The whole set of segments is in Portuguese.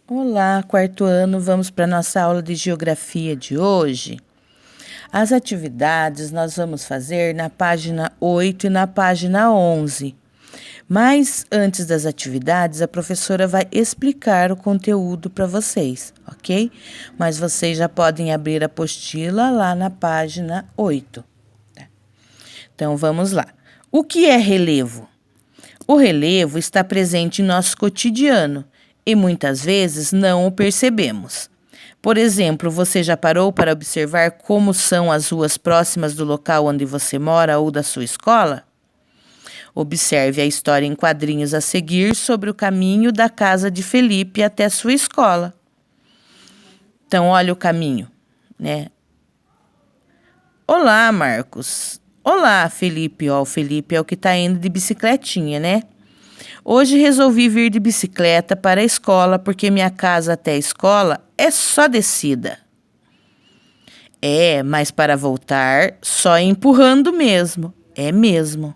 Olá, quarto ano, vamos para a nossa aula de geografia de hoje. As atividades nós vamos fazer na página 8 e na página 11. Mas antes das atividades, a professora vai explicar o conteúdo para vocês, ok? Mas vocês já podem abrir a apostila lá na página 8. Tá? Então vamos lá. O que é relevo? O relevo está presente em nosso cotidiano e muitas vezes não o percebemos. Por exemplo, você já parou para observar como são as ruas próximas do local onde você mora ou da sua escola? Observe a história em quadrinhos a seguir sobre o caminho da casa de Felipe até sua escola. Então, olha o caminho, né? Olá, Marcos. Olá, Felipe. Ó, o Felipe é o que está indo de bicicletinha, né? Hoje resolvi vir de bicicleta para a escola porque minha casa até a escola é só descida. É, mas para voltar, só empurrando mesmo. É mesmo.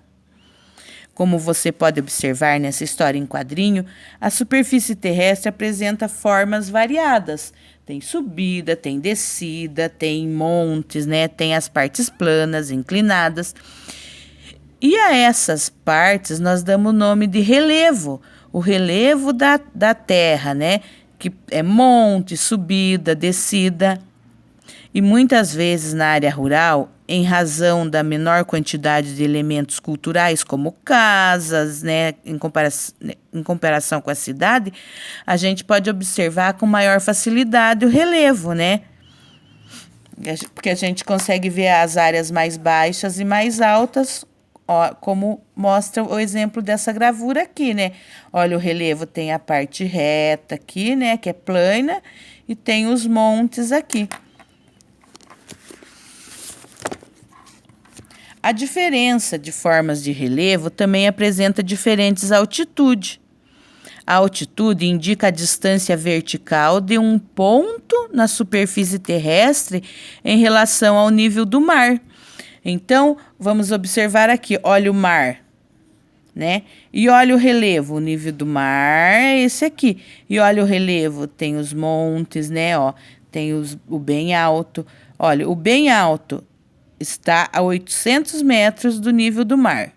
Como você pode observar nessa história em quadrinho, a superfície terrestre apresenta formas variadas. Tem subida, tem descida, tem montes, né? Tem as partes planas, inclinadas. E a essas partes nós damos o nome de relevo, o relevo da terra, né? Que é monte, subida, descida. E muitas vezes na área rural, em razão da menor quantidade de elementos culturais, como casas, né, em comparação com a cidade, a gente pode observar com maior facilidade o relevo, né? Porque a gente consegue ver as áreas mais baixas e mais altas, ó, como mostra o exemplo dessa gravura aqui, né? Olha, o relevo tem a parte reta aqui, né, que é plana, e tem os montes aqui. A diferença de formas de relevo também apresenta diferentes altitudes. A altitude indica a distância vertical de um ponto na superfície terrestre em relação ao nível do mar. Então, vamos observar aqui, olha o mar, né? E olha o relevo, o nível do mar é esse aqui. E olha o relevo, tem os montes, né? Ó, tem o bem alto. Olha, o bem alto está a 800 metros do nível do mar.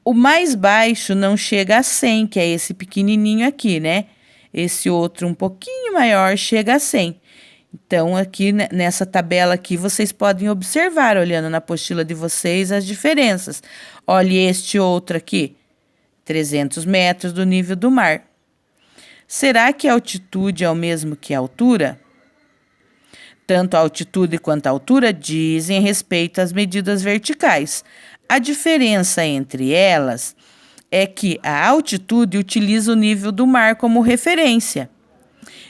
O mais baixo não chega a 100, que é esse pequenininho aqui, né? Esse outro um pouquinho maior chega a 100. Então, aqui nessa tabela aqui, vocês podem observar, olhando na apostila de vocês, as diferenças. Olhe este outro aqui, 300 metros do nível do mar. Será que a altitude é o mesmo que a altura? Tanto a altitude quanto a altura dizem respeito às medidas verticais. A diferença entre elas é que a altitude utiliza o nível do mar como referência.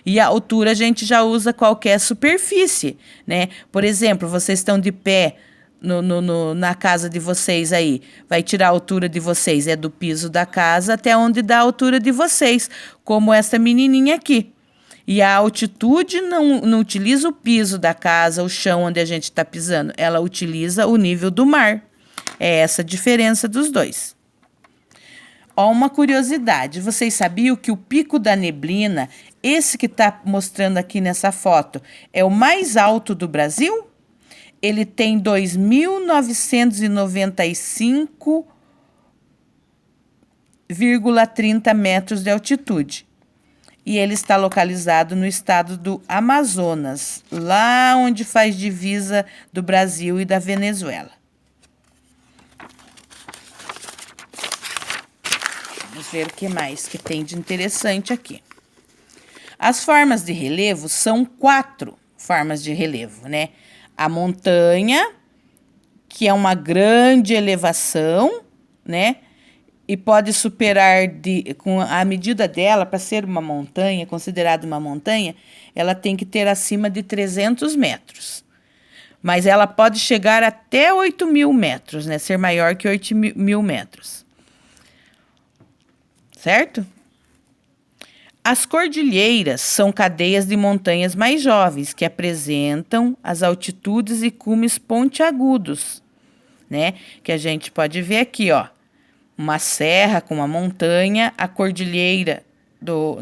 E a altura a gente já usa qualquer superfície, né? Por exemplo, vocês estão de pé na casa de vocês aí. Vai tirar a altura de vocês, é do piso da casa até onde dá a altura de vocês, como essa menininha aqui. E a altitude não utiliza o piso da casa, o chão onde a gente está pisando. Ela utiliza o nível do mar. É essa a diferença dos dois. Ó, uma curiosidade. Vocês sabiam que o Pico da Neblina, esse que está mostrando aqui nessa foto, é o mais alto do Brasil? Ele tem 2.995,30 metros de altitude. E ele está localizado no estado do Amazonas, lá onde faz divisa do Brasil e da Venezuela. Vamos ver o que mais que tem de interessante aqui. As formas de relevo são 4 formas de relevo, né? A montanha, que é uma grande elevação, né? E pode superar, com a medida dela, para ser uma montanha, considerada uma montanha, ela tem que ter acima de 300 metros. Mas ela pode chegar até 8.000 metros, né? Ser maior que 8.000 metros. Certo? As cordilheiras são cadeias de montanhas mais jovens, que apresentam as altitudes e cumes pontiagudos, né? Que a gente pode ver aqui, ó. Uma serra com uma montanha, a cordilheira do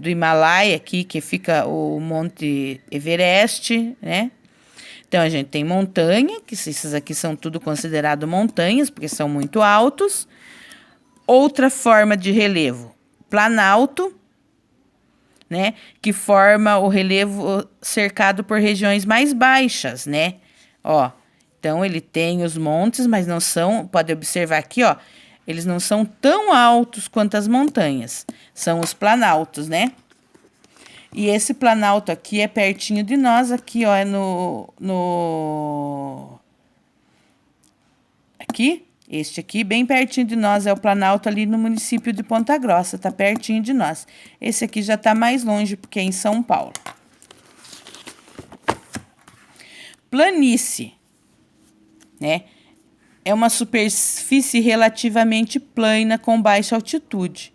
Himalaia aqui, que fica o Monte Everest, né? Então, a gente tem montanha, que esses aqui são tudo considerado montanhas, porque são muito altos. Outra forma de relevo, planalto, né? Que forma o relevo cercado por regiões mais baixas, né? Ó, então ele tem os montes, mas não são, pode observar aqui, ó, eles não são tão altos quanto as montanhas. São os planaltos, né? E esse planalto aqui é pertinho de nós, aqui, ó, é aqui, este aqui, bem pertinho de nós, é o planalto ali no município de Ponta Grossa, tá pertinho de nós. Esse aqui já tá mais longe, porque é em São Paulo. Planície, né? É uma superfície relativamente plana com baixa altitude,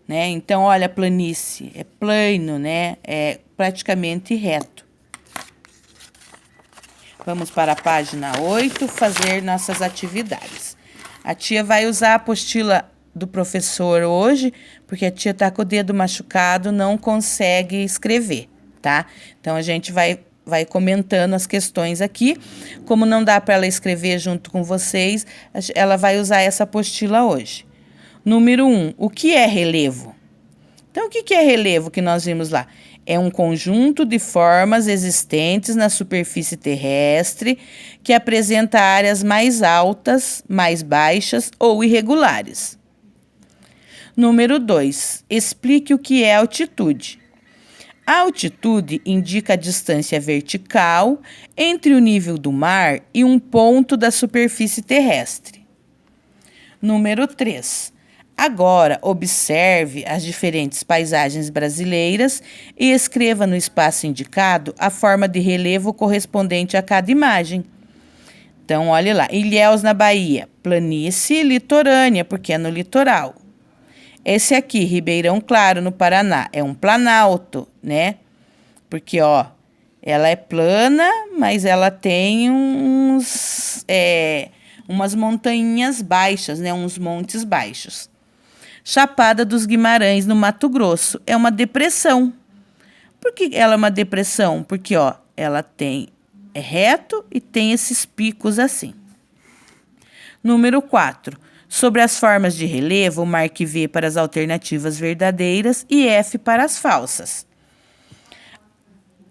né? Então, olha, a planície é plano, né? É praticamente reto. Vamos para a página 8, fazer nossas atividades. A tia vai usar a apostila do professor hoje, porque a tia tá com o dedo machucado, não consegue escrever, tá? Então, a gente vai comentando as questões aqui. Como não dá para ela escrever junto com vocês, ela vai usar essa apostila hoje. Número 1, o que é relevo? Então, o que é relevo que nós vimos lá? É um conjunto de formas existentes na superfície terrestre que apresenta áreas mais altas, mais baixas ou irregulares. Número 2, explique o que é altitude. A altitude indica a distância vertical entre o nível do mar e um ponto da superfície terrestre. Número 3. Agora, observe as diferentes paisagens brasileiras e escreva no espaço indicado a forma de relevo correspondente a cada imagem. Então, olhe lá. Ilhéus, na Bahia, planície litorânea, porque é no litoral. Esse aqui, Ribeirão Claro, no Paraná, é um planalto, né? Porque, ó, ela é plana, mas ela tem umas montanhas baixas, né? Uns montes baixos. Chapada dos Guimarães, no Mato Grosso, é uma depressão. Por que ela é uma depressão? Porque, ó, ela é reto e tem esses picos assim. Número 4. Sobre as formas de relevo, marque V para as alternativas verdadeiras e F para as falsas.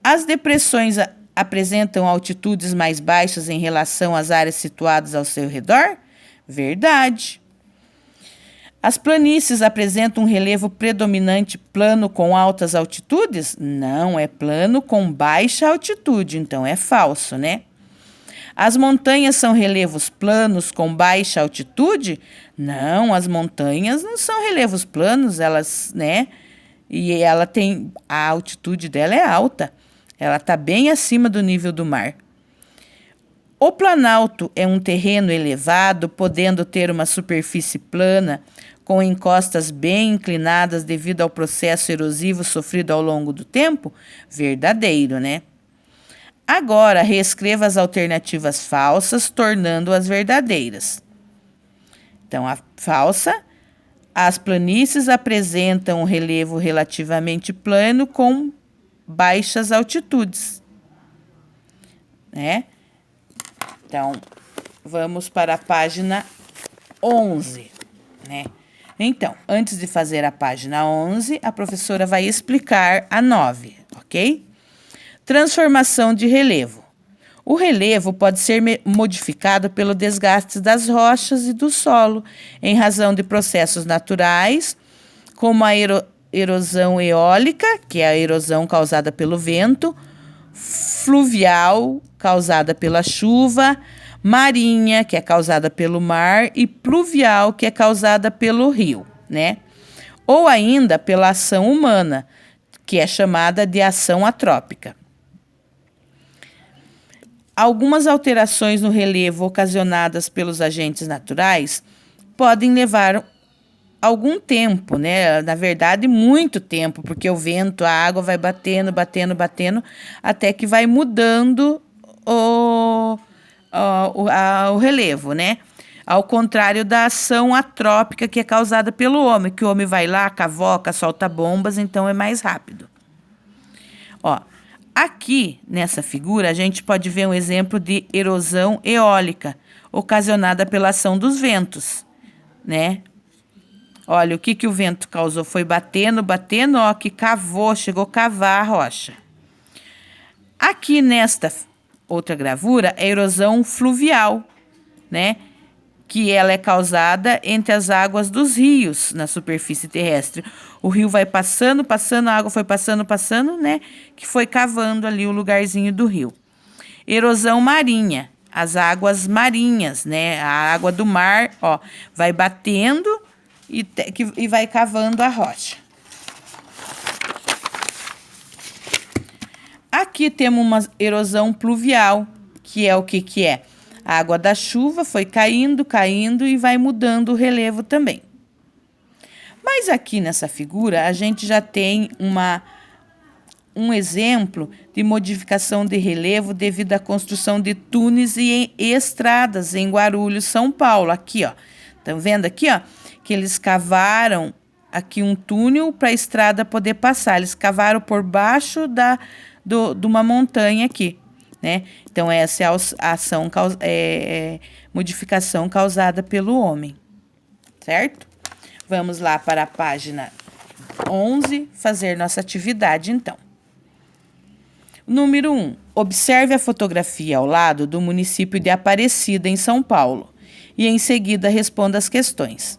As depressões apresentam altitudes mais baixas em relação às áreas situadas ao seu redor? Verdade. As planícies apresentam um relevo predominante plano com altas altitudes? Não, é plano com baixa altitude, então é falso, né? As montanhas são relevos planos com baixa altitude? Não, as montanhas não são relevos planos, elas, né? E ela tem, a altitude dela é alta, ela está bem acima do nível do mar. O planalto é um terreno elevado, podendo ter uma superfície plana, com encostas bem inclinadas devido ao processo erosivo sofrido ao longo do tempo? Verdadeiro, né? Agora, reescreva as alternativas falsas, tornando-as verdadeiras. Então, a falsa, as planícies apresentam um relevo relativamente plano com baixas altitudes, né? Então, vamos para a página 11, né? Então, antes de fazer a página 11, a professora vai explicar a 9, ok? Transformação de relevo. O relevo pode ser modificado pelo desgaste das rochas e do solo, em razão de processos naturais, como a erosão eólica, que é a erosão causada pelo vento, fluvial, causada pela chuva, marinha, que é causada pelo mar, e pluvial, que é causada pelo rio, né? Ou ainda pela ação humana, que é chamada de ação atrópica. Algumas alterações no relevo ocasionadas pelos agentes naturais podem levar algum tempo, né? Na verdade, muito tempo, porque o vento, a água vai batendo, até que vai mudando o relevo, né? Ao contrário da ação atrópica que é causada pelo homem, que o homem vai lá, cavoca, solta bombas, então é mais rápido. Ó, aqui nessa figura a gente pode ver um exemplo de erosão eólica, ocasionada pela ação dos ventos, né? Olha, o que o vento causou? Foi batendo, ó, que cavou, chegou a cavar a rocha. Aqui nesta outra gravura é erosão fluvial, né? Que ela é causada entre as águas dos rios na superfície terrestre. O rio vai passando, a água foi passando, né? Que foi cavando ali o lugarzinho do rio. Erosão marinha, as marinhas, né? A água do mar, ó, vai batendo e vai cavando a rocha. Aqui temos uma erosão pluvial, que é o que é? A água da chuva foi caindo e vai mudando o relevo também. Mas aqui nessa figura, a gente já tem um exemplo de modificação de relevo devido à construção de túneis e estradas em Guarulhos, São Paulo. Aqui, ó. Estão vendo aqui, ó? Que eles cavaram aqui um túnel para a estrada poder passar. Eles cavaram por baixo de uma montanha aqui, né? Então, essa é a ação, modificação causada pelo homem, certo? Vamos lá para a página 11, fazer nossa atividade, então. Número 1. Observe a fotografia ao lado do município de Aparecida, em São Paulo, e em seguida responda as questões.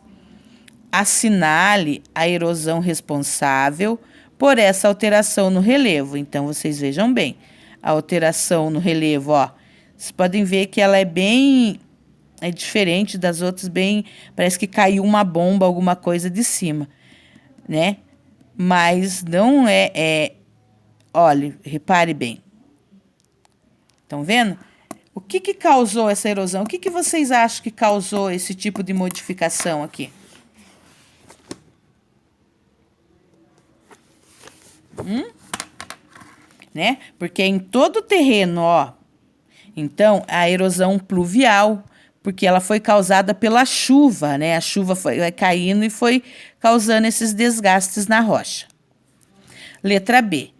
Assinale a erosão responsável por essa alteração no relevo. Então, vocês vejam bem. A alteração no relevo, ó. Vocês podem ver que ela é diferente das outras, parece que caiu uma bomba, alguma coisa de cima, né? Mas não olha, repare bem. Estão vendo? O que causou essa erosão? O que vocês acham que causou esse tipo de modificação aqui? Né? Porque em todo o terreno, ó. Então, a erosão pluvial, porque ela foi causada pela chuva, né? A chuva foi caindo e foi causando esses desgastes na rocha. Letra B.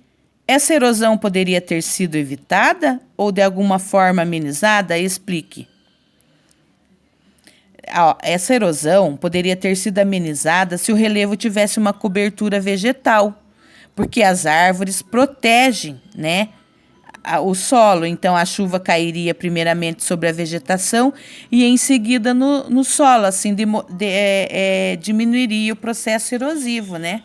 Essa erosão poderia ter sido evitada ou de alguma forma amenizada? Explique. Essa erosão poderia ter sido amenizada se o relevo tivesse uma cobertura vegetal, porque as árvores protegem, né, o solo. Então, a chuva cairia primeiramente sobre a vegetação e em seguida no solo, assim, diminuiria o processo erosivo, né?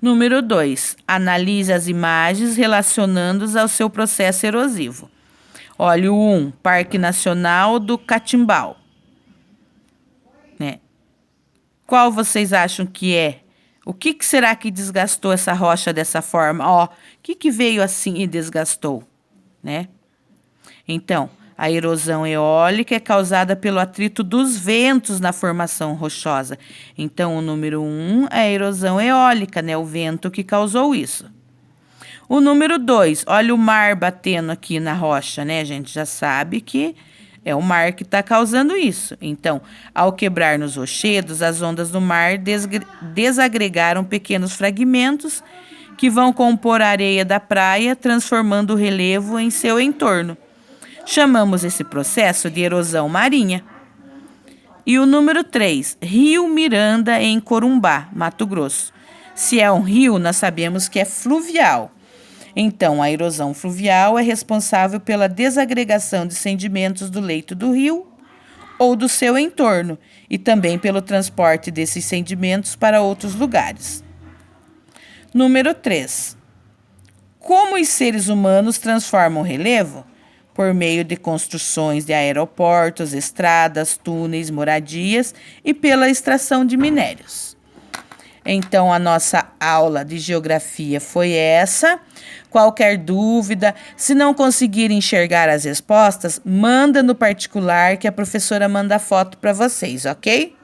Número 2. Analise as imagens relacionando-as ao seu processo erosivo. Olha, o 1, Parque Nacional do Catimbau. Né? Qual vocês acham que é? O que será que desgastou essa rocha dessa forma? Ó, o que veio assim e desgastou, né? Então, a erosão eólica é causada pelo atrito dos ventos na formação rochosa. Então, o número 1 é a erosão eólica, né? O vento que causou isso. O número 2, olha o mar batendo aqui na rocha, né? A gente já sabe que é o mar que está causando isso. Então, ao quebrar nos rochedos, as ondas do mar desagregaram pequenos fragmentos que vão compor a areia da praia, transformando o relevo em seu entorno. Chamamos esse processo de erosão marinha. E o número 3, Rio Miranda, em Corumbá, Mato Grosso. Se é um rio, nós sabemos que é fluvial. Então, a erosão fluvial é responsável pela desagregação de sedimentos do leito do rio ou do seu entorno e também pelo transporte desses sedimentos para outros lugares. Número 3. Como os seres humanos transformam o relevo? Por meio de construções de aeroportos, estradas, túneis, moradias e pela extração de minérios. Então, a nossa aula de geografia foi essa. Qualquer dúvida, se não conseguir enxergar as respostas, manda no particular que a professora manda foto para vocês, ok?